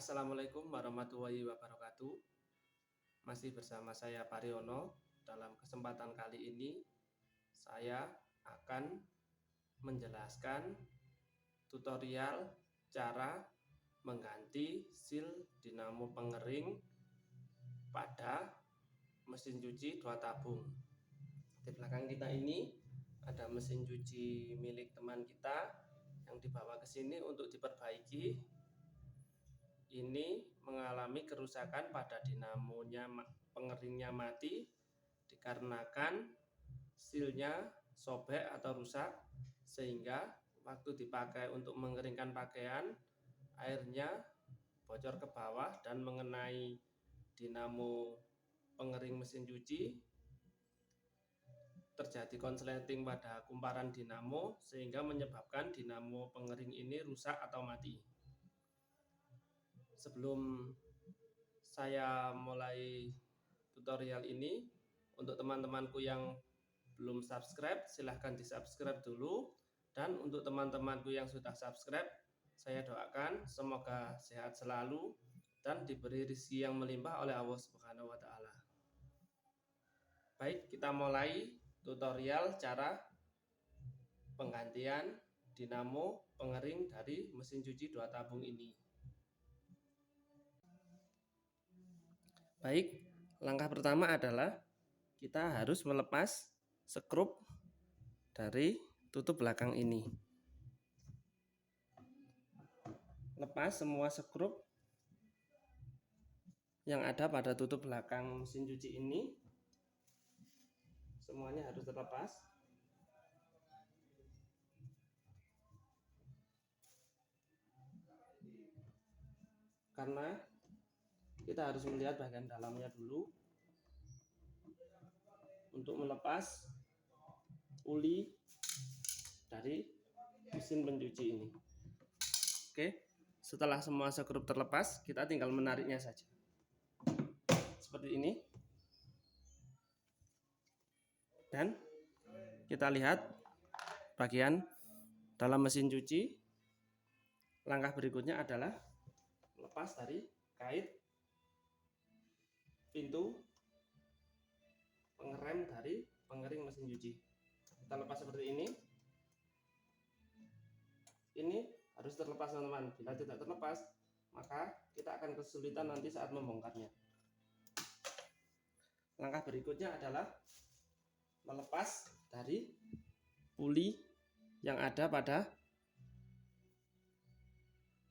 Assalamualaikum warahmatullahi wabarakatuh. Masih bersama saya Pariono. Dalam kesempatan kali ini saya akan menjelaskan tutorial cara mengganti seal dinamo pengering pada mesin cuci 2 tabung. Di belakang kita ini ada mesin cuci milik teman kita yang dibawa ke sini untuk diperbaiki. Ini mengalami kerusakan pada dinamonya, pengeringnya mati dikarenakan sealnya sobek atau rusak, sehingga waktu dipakai untuk mengeringkan pakaian, airnya bocor ke bawah dan mengenai dinamo pengering mesin cuci. Terjadi konsleting pada kumparan dinamo sehingga menyebabkan dinamo pengering ini rusak atau mati. Sebelum saya mulai tutorial ini, untuk teman-temanku yang belum subscribe, silahkan di subscribe dulu. Dan untuk teman-temanku yang sudah subscribe, saya doakan semoga sehat selalu dan diberi rezeki yang melimpah oleh Allah Subhanahu wa Ta'ala. Baik, kita mulai tutorial cara penggantian dinamo pengering dari mesin cuci 2 tabung ini. Baik, langkah pertama adalah kita harus melepas skrup dari tutup belakang ini. Lepas semua skrup yang ada pada tutup belakang mesin cuci ini, semuanya harus terlepas. Karena kita harus melihat bagian dalamnya dulu untuk melepas uli dari mesin pencuci ini. Oke, setelah semua skrup terlepas, kita tinggal menariknya saja seperti ini. Dan kita lihat bagian dalam mesin cuci. Langkah berikutnya adalah lepas dari kait pintu pengerem dari pengering mesin cuci. Kita lepas seperti ini. Ini harus terlepas, teman-teman. Bila tidak terlepas, maka kita akan kesulitan nanti saat membongkarnya. Langkah berikutnya adalah melepas dari puli yang ada pada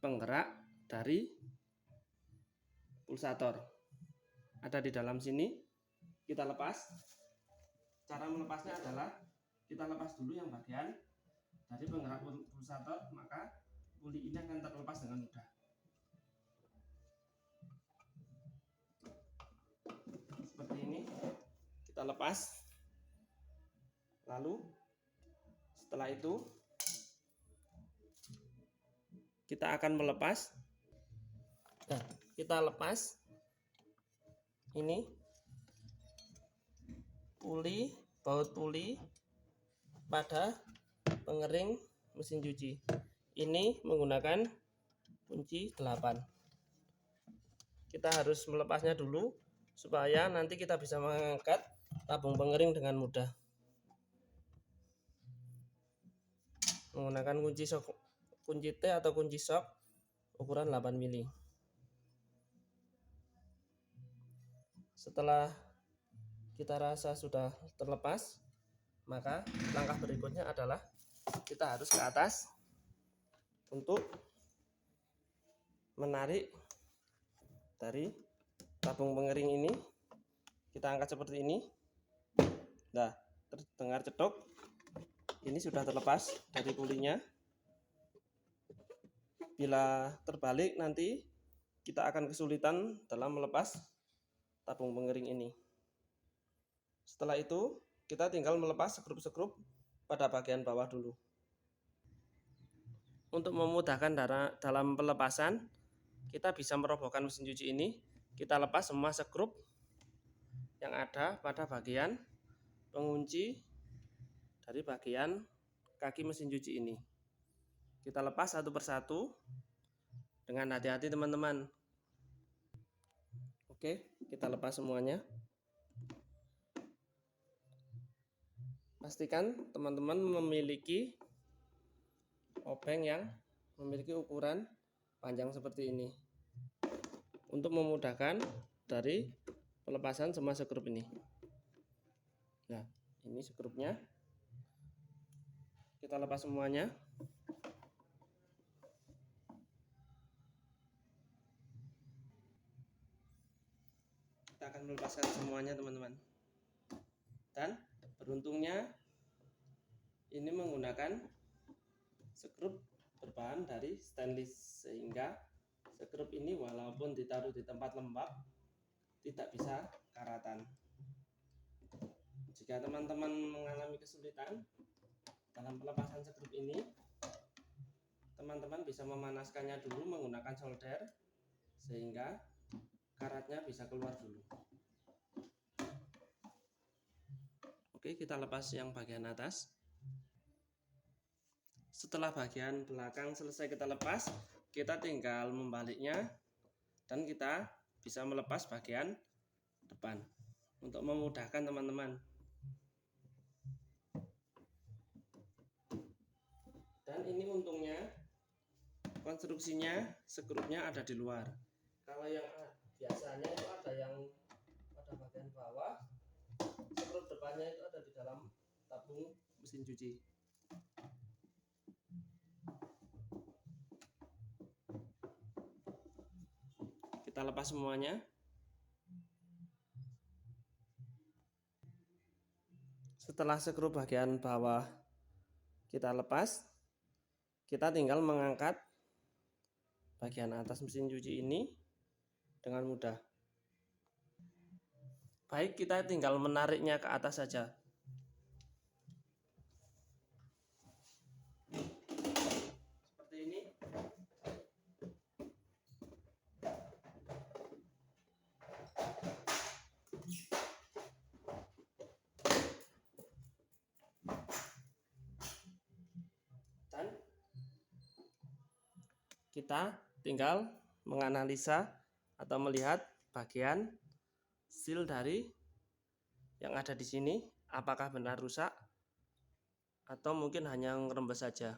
penggerak dari pulsator. Ada di dalam sini, kita lepas. Cara melepasnya adalah kita lepas dulu yang bagian dari penggerak pulsator, maka puli ini akan terlepas dengan mudah. Seperti ini, kita lepas. Lalu setelah itu kita akan melepas. Nah, kita lepas ini puli, baut puli pada pengering mesin cuci. Ini menggunakan kunci 8. Kita harus melepasnya dulu supaya nanti kita bisa mengangkat tabung pengering dengan mudah. Menggunakan kunci T atau kunci shock ukuran 8 mili. Setelah kita rasa sudah terlepas, maka langkah berikutnya adalah kita harus ke atas untuk menarik dari tabung pengering ini. Kita angkat seperti ini. Nah, terdengar cedok. Ini sudah terlepas dari pulinya. Bila terbalik nanti kita akan kesulitan dalam melepas tabung pengering ini. Setelah itu kita tinggal melepas skrup-skrup pada bagian bawah dulu. Untuk memudahkan dalam pelepasan, kita bisa merobohkan mesin cuci ini. Kita lepas semua skrup yang ada pada bagian pengunci dari bagian kaki mesin cuci ini. Kita lepas satu persatu dengan hati-hati, teman-teman. Oke, kita lepas semuanya. Pastikan teman-teman memiliki obeng yang memiliki ukuran panjang seperti ini untuk memudahkan dari pelepasan semua skrup ini. Nah, ini skrupnya. Kita lepas semuanya. Kita akan melepaskan semuanya, teman-teman. Dan beruntungnya ini menggunakan skrup berbahan dari stainless, sehingga skrup ini walaupun ditaruh di tempat lembab tidak bisa karatan. Jika teman-teman mengalami kesulitan dalam pelepasan skrup ini, teman-teman bisa memanaskannya dulu menggunakan solder sehingga karatnya bisa keluar dulu. Oke, kita lepas yang bagian atas. Setelah bagian belakang selesai kita lepas, kita tinggal membaliknya dan kita bisa melepas bagian depan untuk memudahkan teman-teman. Dan ini untungnya konstruksinya skrupnya ada di luar. Kalau yang biasanya itu ada yang pada bagian bawah, skrup depannya itu ada di dalam tabung mesin cuci. Kita lepas semuanya. Setelah skrup bagian bawah kita lepas, kita tinggal mengangkat bagian atas mesin cuci ini dengan mudah. Baik, kita tinggal menariknya ke atas saja. Seperti ini. Dan kita tinggal menganalisa atau melihat bagian seal dari yang ada di sini, apakah benar rusak atau mungkin hanya ngerembes saja.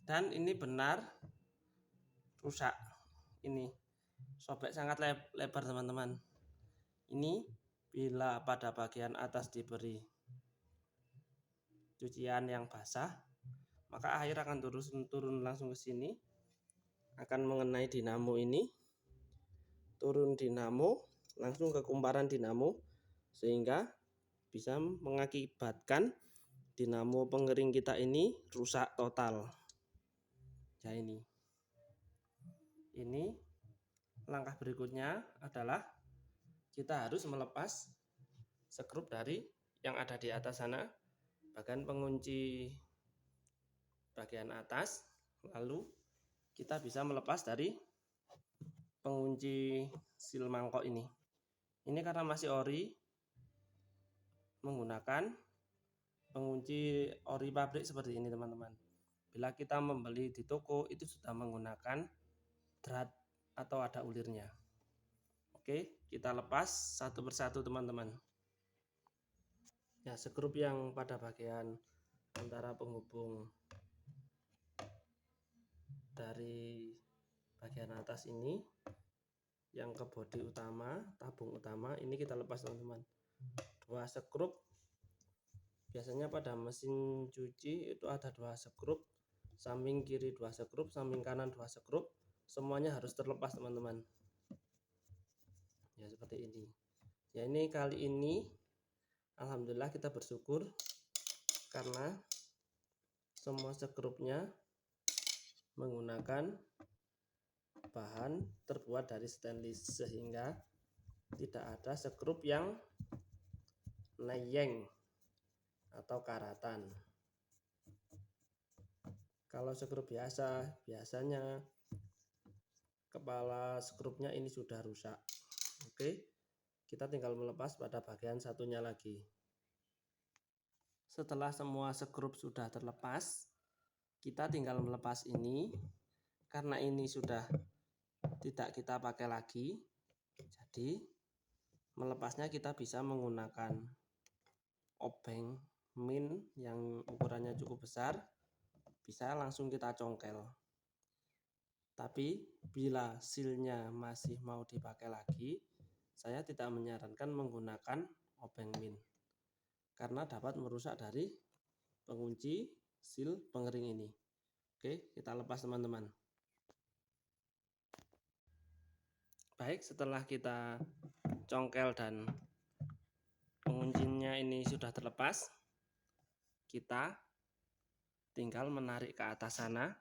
Dan ini benar rusak. Ini sobek sangat lebar, teman-teman. Ini bila pada bagian atas diberi cucian yang basah, maka air akan turun langsung ke sini, akan mengenai dinamo ini, turun dinamo langsung ke kumparan dinamo, sehingga bisa mengakibatkan dinamo pengering kita ini rusak total. Ya, ini langkah berikutnya adalah kita harus melepas skrup dari yang ada di atas sana, bagian pengunci bagian atas, lalu kita bisa melepas dari pengunci seal mangkok ini. Ini karena masih ori, menggunakan pengunci ori pabrik seperti ini, teman-teman. Bila kita membeli di toko itu sudah menggunakan drat atau ada ulirnya. Oke, kita lepas satu persatu, teman-teman. Ya, skrup yang pada bagian antara penghubung dari bagian atas ini yang ke bodi utama, tabung utama, ini kita lepas, teman-teman. Dua skrup, biasanya pada mesin cuci itu ada dua skrup, samping kiri dua skrup, samping kanan dua skrup, semuanya harus terlepas, teman-teman. Ya, seperti ini. Ya, ini kali ini alhamdulillah kita bersyukur karena semua skrupnya menggunakan bahan terbuat dari stainless, sehingga tidak ada skrup yang neyeng atau karatan. Kalau skrup biasanya kepala skrupnya ini sudah rusak. Oke, kita tinggal melepas pada bagian satunya lagi. Setelah semua skrup sudah terlepas, kita tinggal melepas ini. Karena ini sudah tidak kita pakai lagi. Jadi melepasnya kita bisa menggunakan obeng min yang ukurannya cukup besar, bisa langsung kita congkel. Tapi bila silnya masih mau dipakai lagi, saya tidak menyarankan menggunakan obeng min karena dapat merusak dari pengunci sil pengering ini. Oke, kita lepas teman-teman. Baik, setelah kita congkel dan penguncinya ini sudah terlepas, kita tinggal menarik ke atas sana,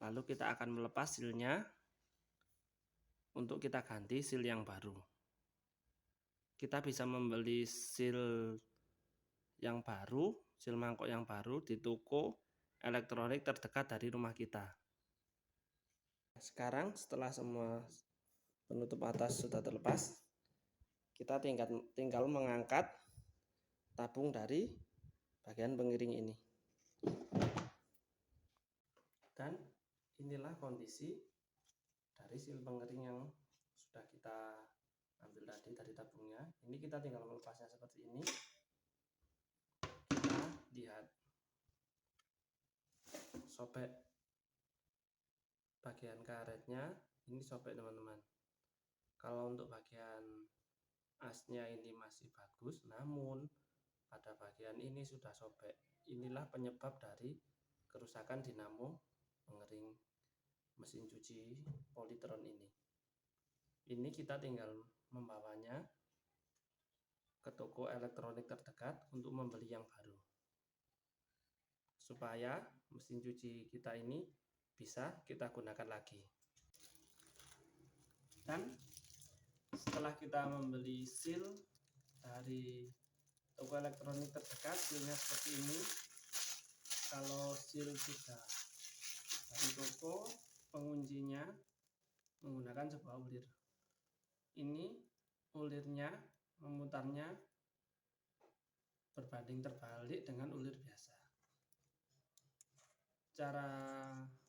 lalu kita akan melepas silnya untuk kita ganti sil yang baru. Kita bisa membeli sil yang baru, sil mangkok yang baru di toko elektronik terdekat dari rumah kita. Sekarang setelah semua penutup atas sudah terlepas, kita tinggal mengangkat tabung dari bagian pengiring ini. Dan inilah kondisi dari sil pengiring yang sudah kita ambil tadi dari tabungnya. Ini kita tinggal melepasnya seperti ini. Kita lihat, sobek bagian karetnya ini sobek teman-teman. Kalau untuk bagian asnya ini masih bagus, namun pada bagian ini sudah sobek. Inilah penyebab dari kerusakan dinamo pengering mesin cuci Polytron ini. Ini kita tinggal membawanya ke toko elektronik terdekat untuk membeli yang baru, supaya mesin cuci kita ini bisa kita gunakan lagi. Dan setelah kita membeli sil dari toko elektronik terdekat, silnya seperti ini. Kalau sil sudah dari toko, penguncinya menggunakan sebuah ulir. Ini ulirnya memutarnya berbanding terbalik dengan ulir biasa. Cara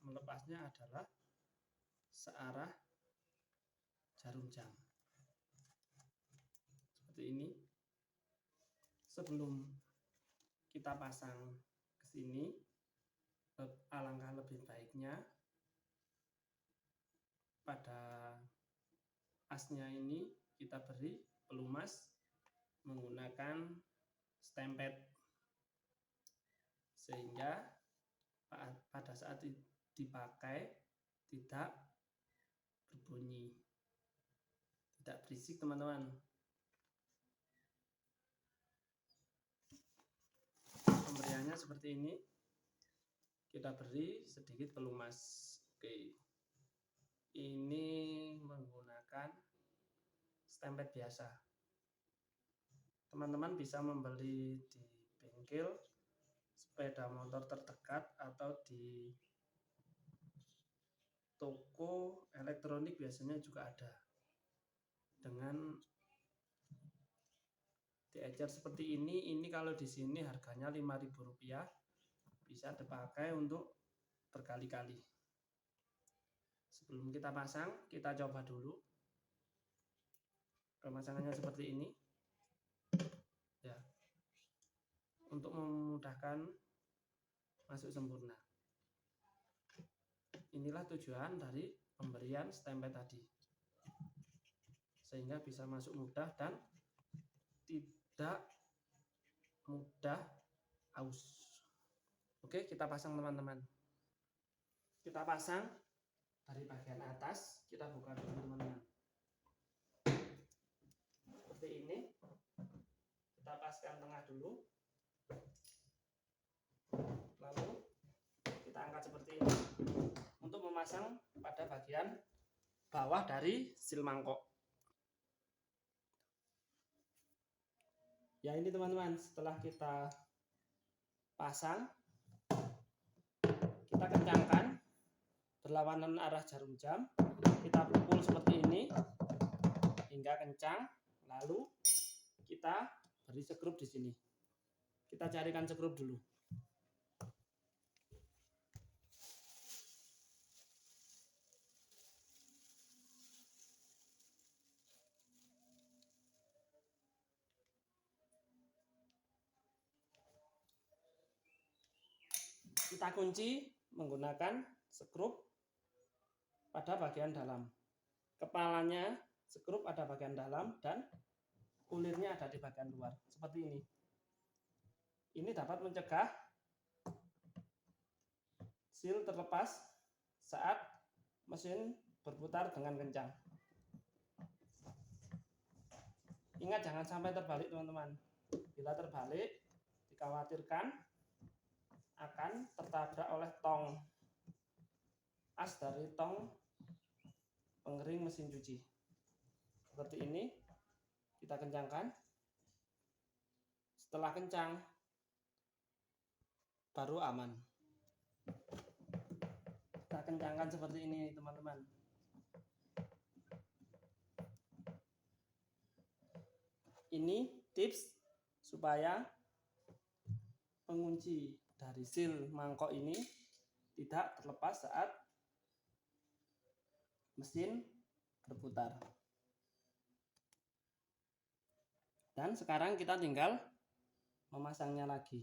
melepasnya adalah searah jarum jam. Seperti ini. Sebelum kita pasang ke sini, alangkah lebih baiknya pada asnya ini kita beri pelumas menggunakan stempet, sehingga pada saat dipakai tidak berbunyi, tidak berisik teman-teman. Pemberiannya seperti ini, kita beri sedikit pelumas. Oke, ini menggunakan stempet biasa. Teman-teman bisa membeli di bengkel sepeda motor terdekat atau di toko elektronik biasanya juga ada dengan diecer seperti ini. Ini kalau di sini harganya Rp5.000, bisa dipakai untuk berkali-kali. Sebelum kita pasang, kita coba dulu. Pemasangannya seperti ini. Ya, untuk memudahkan masuk sempurna. Inilah tujuan dari pemberian stempel tadi, sehingga bisa masuk mudah dan tidak mudah aus. Oke, kita pasang teman-teman. Kita pasang dari bagian atas, kita buka dulu teman-teman. Seperti ini. Kita paskan tengah dulu. Lalu kita angkat seperti ini untuk memasang pada bagian bawah dari sil mangkok. Ya, ini teman-teman, setelah kita pasang, kita kencangkan berlawanan arah jarum jam. Kita pukul seperti ini hingga kencang. Lalu kita beri sekrup di sini. Kita carikan sekrup dulu. kita kunci menggunakan skrup pada bagian dalam. Kepalanya skrup ada bagian dalam dan ulirnya ada di bagian luar, seperti ini. Ini dapat mencegah seal terlepas saat mesin berputar dengan kencang. Ingat jangan sampai terbalik teman-teman. Bila terbalik, dikhawatirkan akan tertabrak oleh tong as dari tong pengering mesin cuci. Seperti ini, kita kencangkan. Setelah kencang, baru aman. Kita kencangkan seperti ini teman-teman. Ini tips supaya pengunci dari seal mangkok ini tidak terlepas saat mesin berputar. Dan sekarang kita tinggal memasangnya lagi.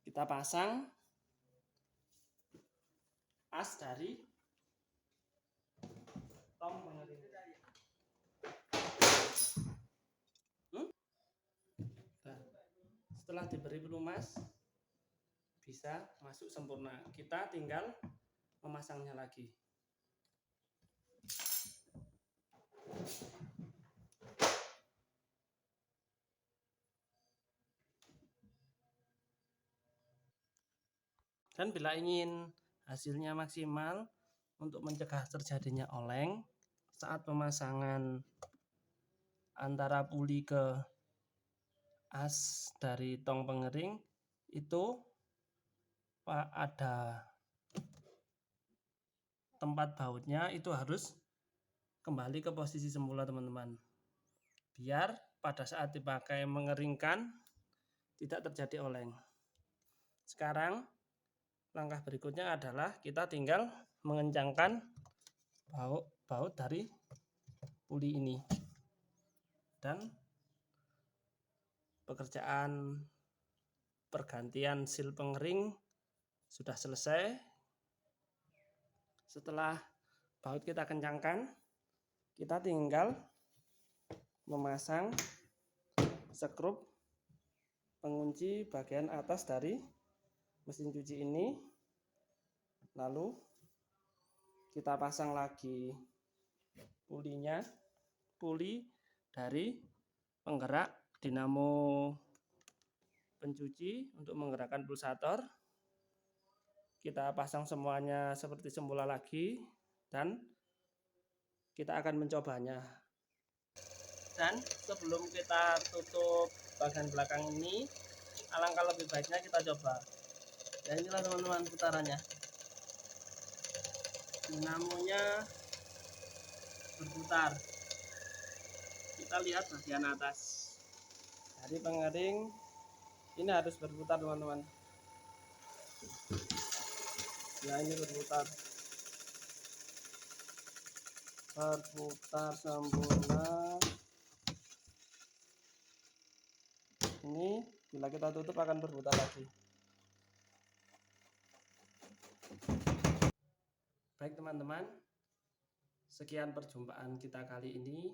Kita pasang as dari tong pengering. Setelah diberi pelumas, bisa masuk sempurna. Kita tinggal memasangnya lagi. Dan bila ingin hasilnya maksimal untuk mencegah terjadinya oleng saat pemasangan antara puli ke as dari tong pengering, itu ada tempat bautnya itu harus kembali ke posisi semula teman-teman, biar pada saat dipakai mengeringkan tidak terjadi oleng. Sekarang langkah berikutnya adalah kita tinggal mengencangkan baut dari puli ini, dan pekerjaan pergantian seal pengering sudah selesai. Setelah baut kita kencangkan, kita tinggal memasang skrup pengunci bagian atas dari mesin cuci ini, lalu kita pasang lagi puli dari penggerak dinamo pencuci untuk menggerakkan pulsator. Kita pasang semuanya seperti semula lagi dan kita akan mencobanya. Dan sebelum kita tutup bagian belakang ini, alangkah lebih baiknya kita coba. Ya inilah teman-teman putarannya. Dinamonya berputar. Kita lihat bagian atas dari pengering ini harus berputar teman-teman. Ya ini berputar sempurna. Ini bila kita tutup akan berputar lagi. Baik teman-teman, sekian perjumpaan kita kali ini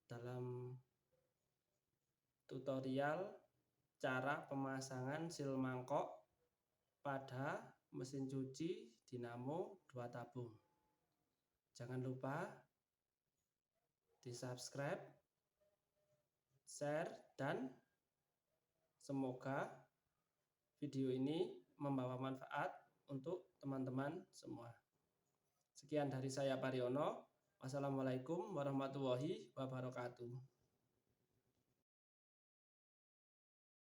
dalam tutorial cara pemasangan seal mangkok pada mesin cuci dinamo 2 tabung. Jangan lupa di subscribe, share, dan semoga video ini membawa manfaat untuk teman-teman semua. Sekian dari saya Pariono. Wassalamualaikum warahmatullahi wabarakatuh.